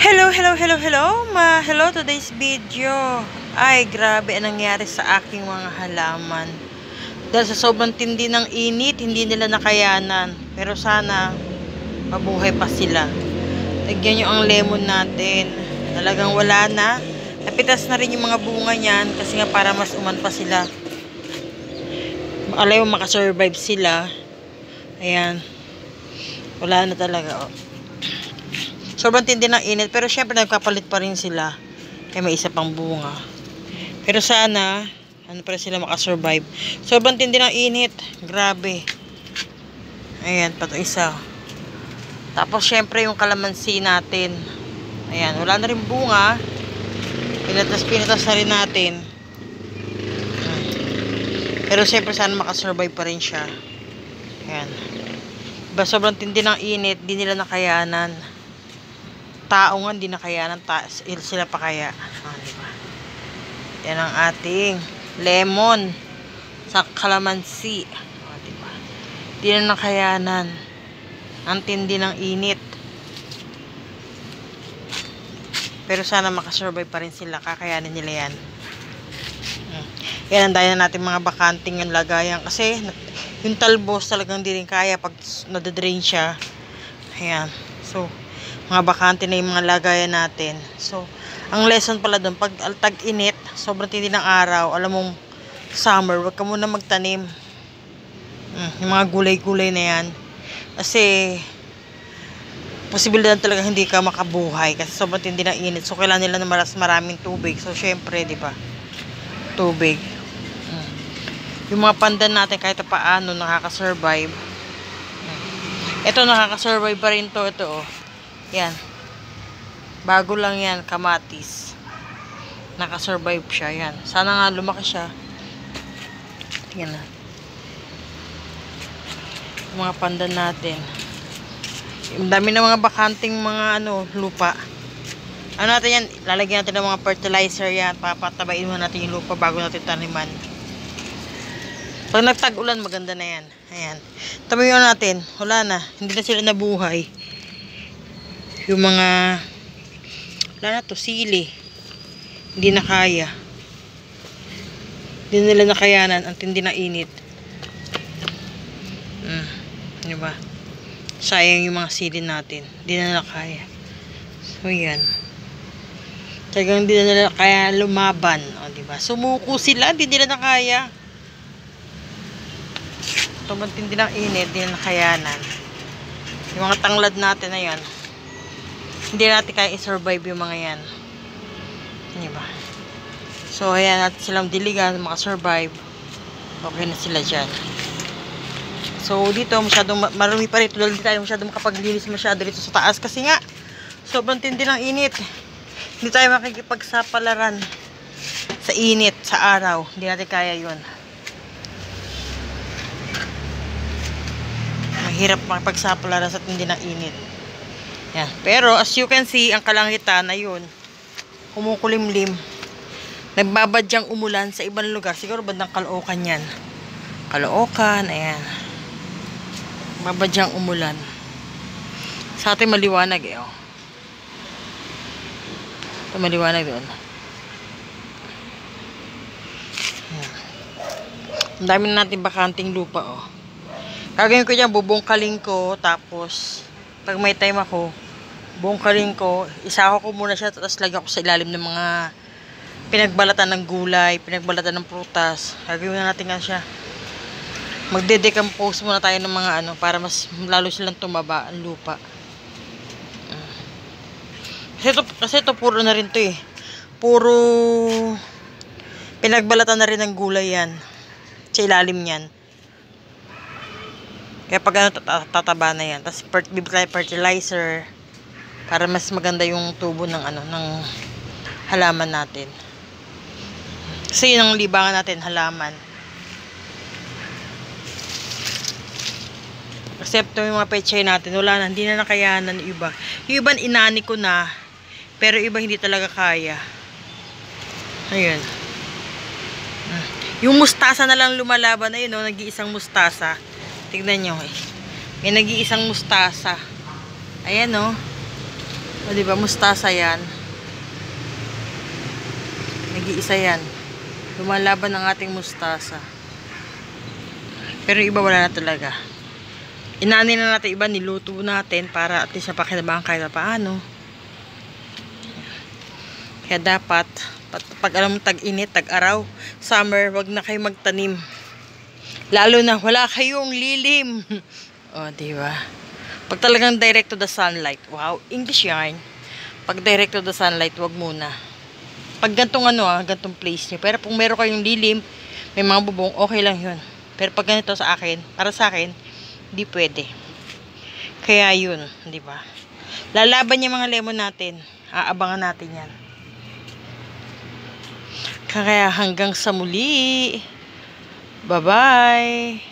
Hello, today's video. Ay, grabe ang nangyari sa aking mga halaman. Dahil sa sobrang tindi ng init, hindi nila nakayanan. Pero sana, mabuhay pa sila. Tignan nyo ang lemon natin. Talagang wala na. Napitas na rin yung mga bunga niyan kasi nga para mas uman pa sila. Alay mo makasurvive sila. Ayan. Wala na talaga, oh. Sobrang tindi ng init, pero syempre nagkapalit pa rin sila. Kaya may isa pang bunga. Pero sana, ano pa rin sila makasurvive. Sobrang tindi ng init. Grabe. Ayan, pato isa. Tapos syempre yung kalamansi natin. Ayan, wala na rin bunga. Pinatas na rin natin. Pero syempre sana makasurvive pa rin siya. Ayan. Diba, sobrang tindi ng init, di nila nakayanan. Tao nga, hindi na kayanan, sila pa kaya. Diba? Yan ang ating lemon sa kalamansi. Diba? Hindi na nakayanan. Ang tindi ng init. Pero sana makasurvive pa rin sila. Kakayanin nila yan. Yan ang dahil na natin mga bakanting yung lagayan. Kasi yung talbos talagang di rin kaya pag nadadrain siya. Ayan. So, mga bakante na yung mga lagayan natin. So, ang lesson pala doon, pag tag-init, sobrang tindi ng araw, alam mong summer, wag ka muna magtanim. Yung mga gulay-gulay na yan. Kasi, posibilidad talaga hindi ka makabuhay kasi sobrang tindi ng init. So, kailangan nila na maraming tubig. So, syempre, di ba? Tubig. Yung mga pandan natin, kahit paano, nakakasurvive. Ito, nakakasurvive pa rin to. Ito, oh. Yan. Bago lang yan, kamatis. Nakasurvive siya. Yan. Sana nga lumaki siya. Tingnan na. Yung mga pandan natin. Yung dami ng mga bakanting mga lupa. Ano natin yan? Lalagyan natin ng mga fertilizer yan. Papatabain mo natin yung lupa bago natin taniman. Pag nagtag-ulan, maganda na yan. Ayan. Tabayin natin. Wala na. Hindi na sila nabuhay. Yung mga wala na to, sili. Hindi na kaya. Hindi nila nakayanan. Ang tindi na init. Diba? Sayang yung mga sili natin. Hindi na nakaya. So, yan. Talagang hindi na nila kaya lumaban. O, diba? Sumuko sila. Hindi nila nakaya. Sobrang tindi ng init. Hindi na nakayanan. Yung mga tanglad natin na yan. Hindi natin kaya i-survive yung mga yan. Diba? So, ayan natin silang diligan, makasurvive. Okay na sila dyan. So, dito, masyadong marumi pa rin. Hindi tayo masyadong makapaglinis masyado dito sa taas. Kasi nga, sobrang tindi ng init. Hindi tayo makikipagsapalaran sa init, sa araw. Hindi natin kaya yun. Mahirap makipagsapalaran sa tindi ng init. Yan. Pero as you can see, ang kalangitan na yun, kumukulimlim. Nagbabadyang umulan sa ibang lugar. Siguro bandang Caloocan yan. Caloocan, ayan. Babadyang umulan. Sa atin maliwanag eh. Oh. Ito maliwanag doon. Ang dami na natin bakanting lupa. Oh. Kagawin ko dyan, bubungkalin ko. Tapos, pag may time ako, bungkalin ko, isako ko muna siya, tapos lagyan ko sa ilalim ng mga pinagbalatan ng gulay, pinagbalatan ng prutas. Gagawin na natin nga siya. Magde-decompose muna tayo ng mga para mas lalo silang tumaba ang lupa. Kasi ito puro na rin to eh. Puro pinagbalatan na rin ng gulay yan. Sa ilalim yan. Kaya pag tataba na yan. Tapos bibigay fertilizer para mas maganda yung tubo ng ng halaman natin. Kasi yun ang libangan natin, halaman. Excepto yung mga pechay natin, wala na, hindi na nakayanan yung iba. Yung iba inani ko na, pero iba hindi talaga kaya. Ayun. Yung mustasa na lang lumalaban, ayun, nag-iisang mustasa. Tignan nyo eh. May nag-iisang mustasa. Ayan oh. O, diba? Mustasa yan. Nag-iisa yan. Lumalaban ang ating mustasa. Pero yung iba wala na talaga. Inaani na natin iba, niluto natin para at least napakinabangan kahit paano. Kaya dapat, pag alam mo tag-init, tag-araw, summer, wag na kayo magtanim. Lalo na wala kayong lilim. O, diba? Pag talagang direct to the sunlight, wow, English yarn. Pag direct to the sunlight, wag muna. Pag gantong gantong place niyo. Pero kung meron kayong lilim, may mga bubong, okay lang yun. Pero pag ganito sa akin, para sa akin, hindi pwede. Kaya yun, di ba? Lalaban yung mga lemon natin. Aabangan natin yan. Kaya hanggang sa muli. Bye-bye.